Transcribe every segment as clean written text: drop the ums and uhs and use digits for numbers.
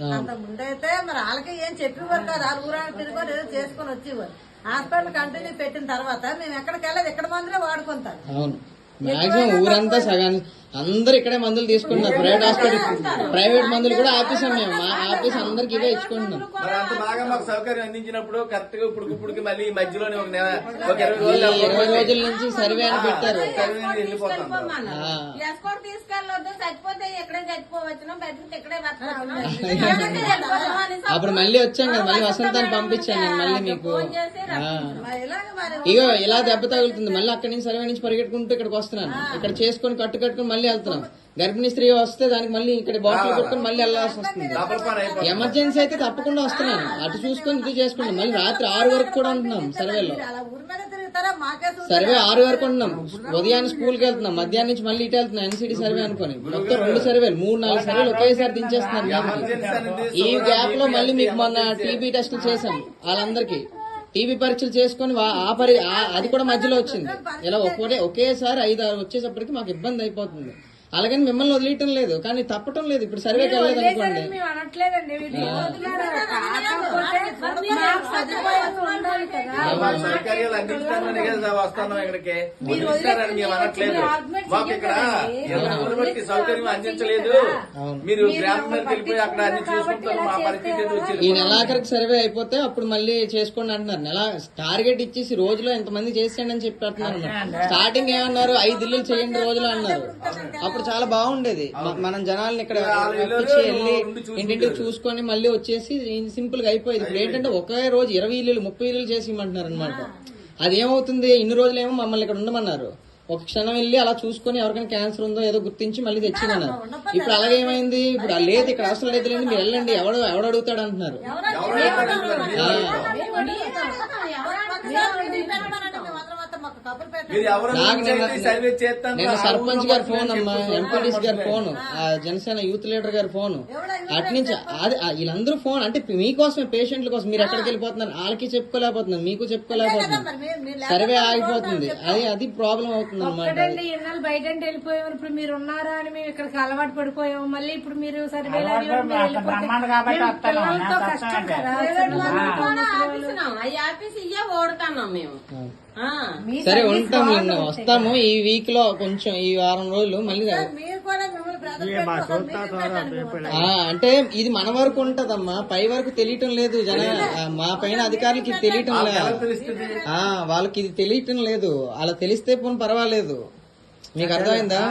అంత ముందైతే మరి వాళ్ళకి ఏం చెప్పేవారు కాదు. వాళ్ళ ఊరానికి తిరుగుని ఏదో చేసుకుని వచ్చేవారు. హాస్పిటల్ కంటిన్యూ పెట్టిన తర్వాత మేము ఎక్కడికి వెళ్ళదు, ఇక్కడ మందులే వాడుకుంటాం. అవును, మాక్సిమం ఊరంతా సగాన్ని అందరు ఇక్కడే మందులు తీసుకుంటున్నారు. ప్రైవేట్ హాస్పిటల్, ప్రైవేట్ మందులు కూడా ఆపేసాం మేము. ఆపేసి అందరికి ఇవే ఇచ్చుకుంటున్నాం. అంత బాగా మాకు సౌకర్యం అందించినప్పుడు కరెక్ట్ గా ఇప్పుడు మళ్ళీ ఈ మధ్యలోనే ఒక 20 రోజుల నుంచి సర్వే అని పెట్టారు. తీసుకెళ్ళొద్దు, చచ్చిపోతే ఇక్కడే చచ్చిపోవచ్చు, బెడ్రూమ్ ఇక్కడే అప్పుడు మళ్ళీ వచ్చాం కదా, మళ్ళీ వసంతాన్ని పంపించాను నేను మళ్ళీ మీకు. ఇగో ఇలా దెబ్బ తగులుతుంది, మళ్ళీ అక్కడి నుంచి సర్వే నుంచి పరిగెట్టుకుంటూ ఇక్కడికి వస్తున్నాను. ఇక్కడ చేసుకుని కట్టుకుని మళ్ళీ వెళ్తున్నాం. గర్భిణీ స్త్రీ వస్తే దానికి మళ్ళీ ఇక్కడ బాటిల్ కొట్టుకుని మళ్ళీ వెళ్ళాల్సి వస్తుంది. ఎమర్జెన్సీ అయితే తప్పకుండా వస్తున్నాను, అటు చూసుకొని ఇది చేసుకుంటాం. మళ్ళీ రాత్రి 6 వరకు కూడా ఉంటున్నాం సర్వేలో. సర్వే 6 వరకు ఉంటున్నాం. ఉదయాన్నే స్కూల్కి వెళ్తున్నాం, మధ్యాహ్నం నుంచి మళ్ళీ ఇటు వెళ్తున్నాం. ఎన్సీడీ సర్వే అనుకోని మొత్తం 2 సర్వేలు 3-4 సర్వేలు ఒకేసారి దించేస్తున్నారు. ఈ గ్యాప్ లో మళ్ళీ మీకు మొన్న టీబీ టెస్టులు చేశాం. వాళ్ళందరికీ టీబీ పరీక్షలు చేసుకుని అది కూడా మధ్యలో వచ్చింది. ఇలా ఒకేసారి 5-6 వచ్చేసప్పటికి మాకు ఇబ్బంది అయిపోతుంది. అలాగని మిమ్మల్ని వదిలేయటం లేదు, కానీ తప్పటం లేదు. ఇప్పుడు సర్వేకి వెళ్ళలేదు అనుకోండి, సౌకర్యాలు అందించడాన్ని వస్తున్నాం ఇక్కడికి. మేము అనట్లేదు, మాకు ఇక్కడ బట్టి సౌకర్యం అందించలేదు. మీరు గ్రామం మీదకి వెళ్ళిపోయి అక్కడ అన్ని చూసుకుంటారు. మా పరిస్థితి ఈ నెలాఖరికి సర్వే అయిపోతే అప్పుడు మళ్ళీ చేసుకోండి అంటున్నారు. టార్గెట్ ఇచ్చేసి రోజులో ఎంతమంది చేసేయండి అని చెప్పి అంటున్నారు. స్టార్టింగ్ ఏమన్నారు, 5 ఇల్లులు చేయండి రోజులో అన్నారు. అప్పుడు చాలా బాగుండేది. మనం జనాల్ని ఇక్కడ వెళ్ళి ఇంటింటికి చూసుకొని మళ్ళీ వచ్చేసి సింపుల్ గా అయిపోయింది. ఇప్పుడు ఏంటంటే ఒకే రోజు 20 ఇల్లులు 30 ఇల్లులు చేసి ఇమ్మంటున్నారు అనమాట. అదేమవుతుంది, ఇన్ని రోజులేమో మమ్మల్ని ఇక్కడ ఉండమన్నారు. ఒక క్షణం వెళ్ళి అలా చూసుకొని ఎవరికైనా క్యాన్సర్ ఉందో ఏదో గుర్తించి మళ్ళీ తెచ్చిందన్నారు. ఇప్పుడు అలాగే ఏమైంది, ఇప్పుడు లేదు ఇక్కడ అవసరం లేదు లేండి మీరు వెళ్ళండి, ఎవడు అడుగుతాడు అంటున్నారు. నిన్న సర్పంచ్ గారి ఫోన్ అమ్మా, ఎంపీడీసీ గారి ఫోన్, జనసేన యూత్ లీడర్ గారి ఫోన్, అట్నుంచి వీళ్ళందరూ ఫోన్ అంటే మీకోసమే, పేషెంట్ల కోసం. మీరు ఎక్కడికి వెళ్ళిపోతున్నారు, వాళ్ళకి చెప్పుకోలేకపోతున్నారు, మీకు చెప్పుకోలేకపోతున్నారు. సర్వే ఆగిపోతుంది. అది ప్రాబ్లం అవుతుంది అనమాట. బయట వెళ్ళిపోయాము, ఇప్పుడు మీరు ఉన్నారా అని మేము ఇక్కడికి అలవాటు పడిపోయాము. మళ్ళీ ఇప్పుడు మీరు సర్వే ఓడుతున్నాం మేము. సరే ఉంటాం, వస్తాము ఈ వీక్ లో కొంచెం ఈ వారం రోజులు మళ్ళీ. అంటే ఇది మన వరకు ఉంటదమ్మా, పై వరకు తెలియటం లేదు. మా పైన అధికారులకి ఇది తెలియటం లేదు. వాళ్ళకి ఇది తెలియటం లేదు. అలా తెలిస్తే పోనీ పర్వాలేదు. మీకు అర్థమైందా?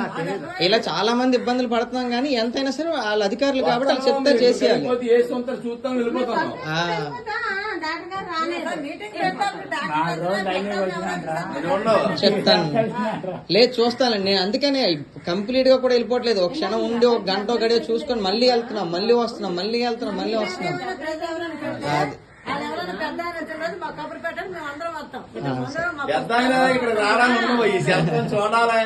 ఇలా చాలా మంది ఇబ్బందులు పడుతున్నాం, కానీ ఎంతైనా సరే వాళ్ళ అధికారులు కాబట్టి వాళ్ళు చెప్తే చేసేయాలి. చెప్తాను, లేదు చూస్తానండి నేను. అందుకనే కంప్లీట్ గా కూడా వెళ్ళిపోవట్లేదు. ఒక క్షణం ఉండి ఒక గంట గడియ చూసుకొని మళ్ళీ వెళ్తున్నాం, మళ్ళీ వస్తున్నాం, మళ్ళీ వెళ్తున్నాం, మళ్ళీ వస్తున్నాం. అది ఇక్కడ రావడానికి చూడాలి.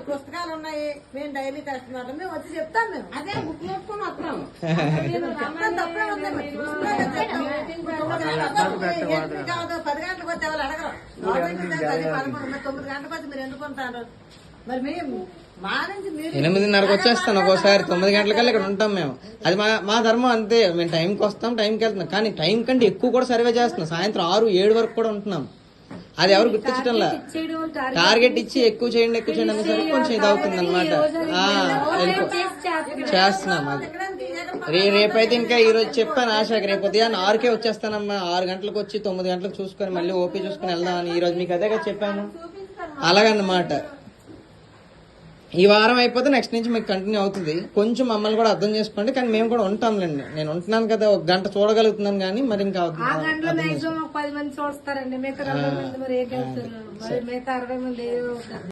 పుస్తకాలు ఉన్నాయి, మేము డైలీ కష్టం, మేము వచ్చి చెప్తాం. మేము అదే బుక్ నేర్చుకుని వస్తాం. 10 గంటలకు వచ్చే వాళ్ళు అడగరు. 9 గంటలకు వచ్చి మీరు ఎందుకుంటారు? మరి మేము 8:30కి వచ్చేస్తాను, ఒక్కోసారి 9 గంటలకల్లా ఇక్కడ ఉంటాం మేము. అది మా ధర్మం అంతే. మేము టైంకి వస్తాం, టైంకి వెళ్తున్నాం. కానీ టైం కంటే ఎక్కువ కూడా సర్వే చేస్తున్నాం. సాయంత్రం 6-7 వరకు కూడా ఉంటున్నాం. అది ఎవరు గుర్తించడంలా. టార్గెట్ ఇచ్చి ఎక్కువ చేయండి అనేసరికి కొంచెం ఇది అవుతుంది అనమాట. చేస్తున్నాం. అది రేపైతే ఇంకా ఈ రోజు చెప్పాను ఆశాకి, రేపు ఉదయాన్ని 6కే వచ్చేస్తానమ్మా. 6 గంటలకు వచ్చి 9 గంటలకు చూసుకొని మళ్ళీ ఓపీ చూసుకుని వెళ్దామని ఈ రోజు మీకు అదే కదా చెప్పాను. అలాగన్నమాట. ఈ వారం అయిపోతే నెక్స్ట్ నుంచి మీకు కంటిన్యూ అవుతుంది. కొంచెం మమ్మల్ని కూడా అర్థం చేసుకోండి. కానీ మేము కూడా ఉంటాంలేండి. నేను ఉంటున్నాను కదా, ఒక గంట చూడగలుగుతున్నాను, కానీ మరి ఇంకా 10 మంది చూస్తారండి. మిగతా 60 మంది మరి ఏ మిగతా 60 మంది